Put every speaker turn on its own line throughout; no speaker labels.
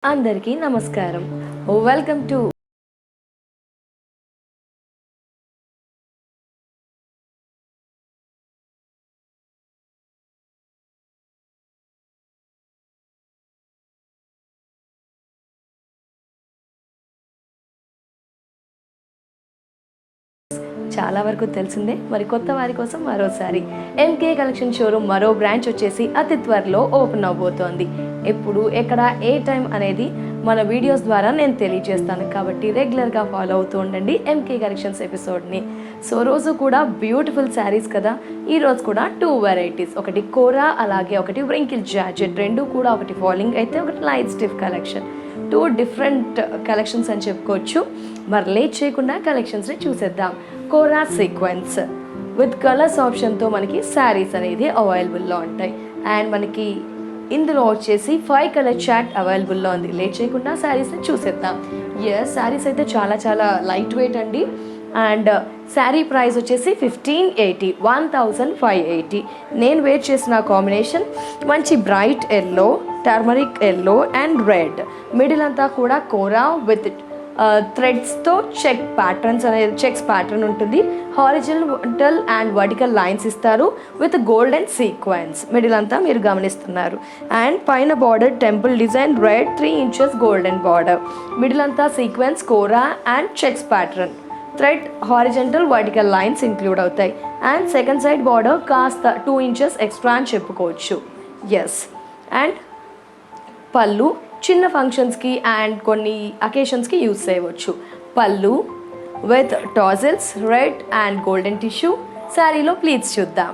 అందరికీ నమస్కారం. Welcome to చాలా వరకు తెలిసిందే. మరి కొత్త వారి కోసం మరోసారి ఎంకే కలెక్షన్ షోరూమ్ మరో బ్రాంచ్ వచ్చేసి అతి త్వరలో ఓపెన్ అవబోతోంది. ఎప్పుడు ఎక్కడ ఏ టైం అనేది మన వీడియోస్ ద్వారా నేను తెలియజేస్తాను, కాబట్టి రెగ్యులర్గా ఫాలో అవుతూ ఉండండి ఎంకే కలెక్షన్స్ ఎపిసోడ్ని. సో రోజు కూడా బ్యూటిఫుల్ శారీస్ కదా. ఈరోజు కూడా 2 వెరైటీస్, ఒకటి కోరా అలాగే ఒకటి వ్రింకిల్ జార్జెట్, రెండు కూడా ఒకటి ఫాలింగ్ అయితే ఒకటి light stiff collection. 2 different collections అని చెప్పుకోవచ్చు. మరి లేట్ చేయకుండా కలెక్షన్స్ని చూసేద్దాం. కోరా సీక్వెన్స్ విత్ కలర్స్ ఆప్షన్తో మనకి శారీస్ అనేది అవైలబుల్లో ఉంటాయి. అండ్ మనకి ఇందులో వచ్చేసి 5 కలర్ చార్ట్ అవైలబుల్లో ఉంది. లేట్ చేయకుండా శారీస్ని చూసేద్దాం. ఎస్, శారీస్ అయితే చాలా చాలా లైట్ వెయిట్ అండి. అండ్ శారీ ప్రైస్ వచ్చేసి 1580 నేను వేర్ చేసిన కాంబినేషన్ మంచి bright yellow, turmeric yellow and red. Middle అంతా కూడా కోరా విత్ థ్రెడ్స్తో చెక్స్ ప్యాటర్న్ ఉంటుంది. హారిజాంటల్ అండ్ వర్టికల్ లైన్స్ ఇస్తారు విత్ గోల్డెన్ సీక్వెన్స్. మిడిల్ అంతా మీరు గమనిస్తున్నారు. అండ్ పైన border temple design, red 3 inches golden border. Middle అంతా సీక్వెన్స్, కోరా and checks pattern, thread, horizontal vertical lines include అవుతాయి. అండ్ సెకండ్ సైడ్ బార్డర్ కాస్త 2 ఇంచెస్ ఎక్స్ట్రా అని చెప్పుకోవచ్చు. ఎస్. అండ్ పళ్ళు చిన్న ఫంక్షన్స్కి అండ్ కొన్ని అకేషన్స్కి యూజ్ చేయవచ్చు. పళ్ళు with tassels, red and golden tissue. శారీలో ప్లీట్స్ చూద్దాం.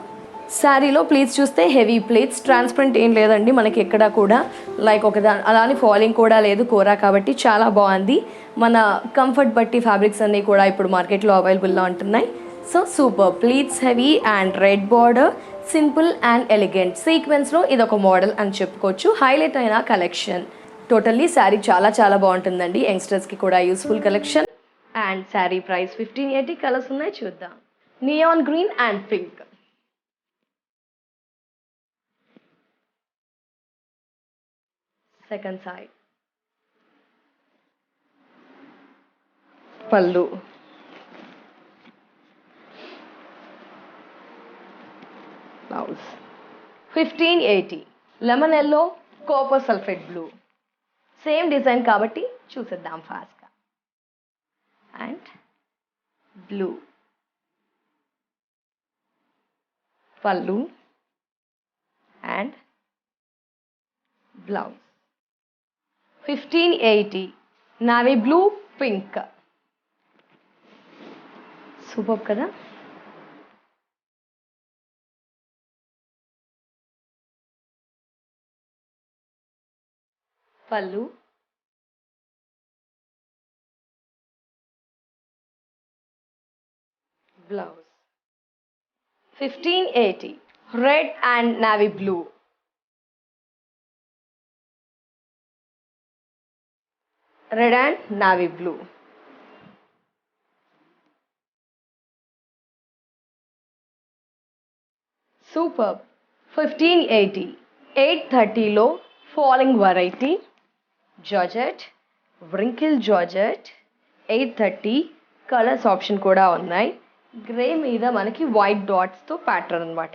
శారీలో ప్లీట్స్ చూస్తే హెవీ ప్లీట్స్, ట్రాన్స్పరెంట్ ఏం లేదండి మనకి ఎక్కడ కూడా. లైక్ అలానే ఫాలింగ్ కూడా లేదు, కోరా కాబట్టి చాలా బాగుంది. మన కంఫర్ట్ బట్టి ఫ్యాబ్రిక్స్ అన్నీ కూడా ఇప్పుడు మార్కెట్లో అవైలబుల్లో ఉంటున్నాయి. So super pleats, heavy and red border, simple and elegant సీక్వెన్స్లో ఇదొక మోడల్ అని చెప్పుకోవచ్చు. హైలైట్ అయిన కలెక్షన్. టోటల్లీ శారీ చాలా చాలా బాగుంటుందండి. యంగ్స్టర్స్కి కూడా useful collection. And sari price 1580. Colours ఉన్నాయి, చూద్దాం. Neon green and pink. Second side pallu, blouse 1580. Lemon yellow, copper sulphate blue, same design కాబట్టి చూసేద్దాం ఫాస్ట్గా. And blue, pallu and blouse 1580. Navy blue, pink. Super కదా. Pallu, blouse 1580. Red and navy blue. Red and navy blue. Super 1580. 830లో falling variety georgette, wrinkle georgette. 830 colours option కూడా ఉన్నాయి. Grey మీద మనకి white డాట్స్తో pattern అనమాట.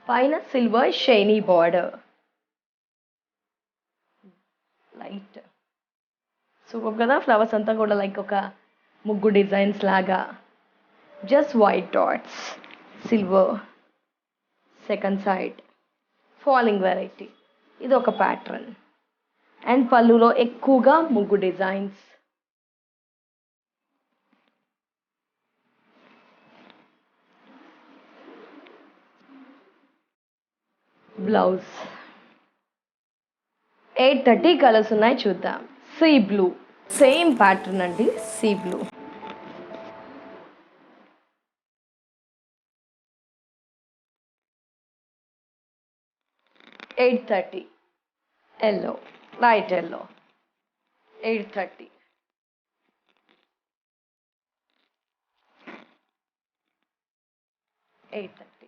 పైన silver shiny border, light super కదా. Flowers అంతా కూడా లైక్ ఒక ముగ్గు డిజైన్స్ లాగా. Just white dots, silver. Second side falling variety, ఇది ఒక ప్యాటర్న్. అండ్ పళ్ళులో ఎక్కువగా ముగ్గు డిజైన్స్. బ్లౌజ్ 830. కలర్స్ ఉన్నాయి, చూద్దాం. సీ బ్లూ, సేమ్ ప్యాటర్న్ అండి. Sea blue, 830. Yellow, light yellow, 830. 830.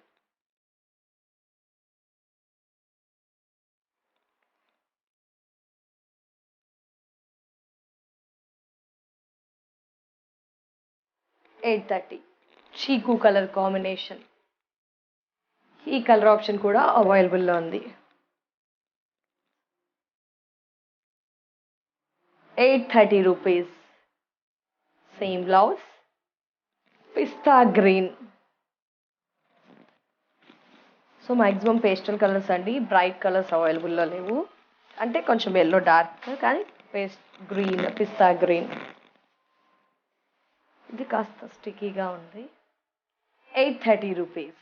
830 చీకు కలర్ కాంబినేషన్. ఈ కలర్ ఆప్షన్ కూడా అవైలబుల్లో ఉంది. 830 రూపీస్. సేమ్ బ్లౌజ్, పిస్తా green. So maximum pastel colours అండి, బ్రైట్ కలర్స్ అవైలబుల్లో లేవు. అంటే కొంచెం ఎల్లో డార్క్, కానీ గ్రీన్, పిస్తా గ్రీన్. ఇది కాస్త స్టిక్కీగా ఉంది. 830 రూపీస్.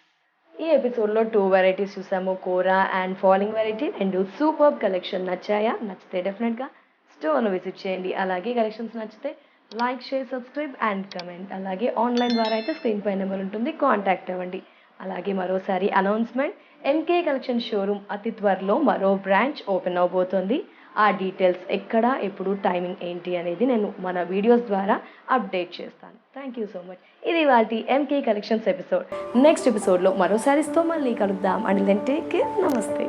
ఈ ఎపిసోడ్లో 2 వెరైటీస్ చూసాము, కోరా and falling variety. And super collection. నచ్చాయా? నచ్చితే డెఫినెట్గా స్టోర్ను విజిట్ చేయండి. అలాగే కలెక్షన్స్ నచ్చితే like, share, subscribe and comment. అలాగే ఆన్లైన్ ద్వారా అయితే స్క్రీన్ పై నెంబర్ ఉంటుంది, కాంటాక్ట్ అవ్వండి. అలాగే మరోసారి అనౌన్స్మెంట్, ఎంకే కలెక్షన్ షోరూమ్ అతి త్వరలో మరో బ్రాంచ్ ఓపెన్ అవబోతోంది. ఆ డీటెయిల్స్ ఎక్కడ, ఎప్పుడు, టైమింగ్ ఏంటి అనేది నేను మన వీడియోస్ ద్వారా అప్డేట్ చేస్తాను. Thank you so much. ఇది వాటి ఎంకే కలెక్షన్స్ ఎపిసోడ్. నెక్స్ట్ ఎపిసోడ్లో మరో సారీస్తో మళ్ళీ కలుద్దాం. And then take care. నమస్తే.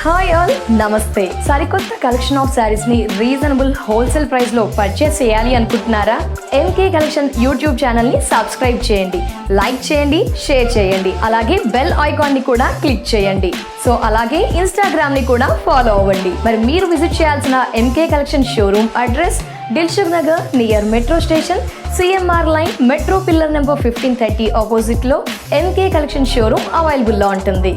హాయ్ ఆల్, నమస్తే. సరికొత్త కలెక్షన్ ఆఫ్ శారీస్ని రీజనబుల్ హోల్సేల్ ప్రైస్లో పర్చేస్ చేయాలి అనుకుంటున్నారా? ఎంకే కలెక్షన్ యూట్యూబ్ ఛానల్ని సబ్స్క్రైబ్ చేయండి, లైక్ చేయండి, షేర్ చేయండి. అలాగే బెల్ ఐకాన్ని కూడా క్లిక్ చేయండి. సో అలాగే ఇన్స్టాగ్రామ్ని కూడా ఫాలో అవ్వండి. మరి మీరు విజిట్ చేయాల్సిన MK collection showroom address Dilsukhnagar near metro station, CMR line, metro pillar number 1530 ఆపోజిట్లో ఎంకే కలెక్షన్ షోరూమ్ అవైలబుల్లో ఉంటుంది.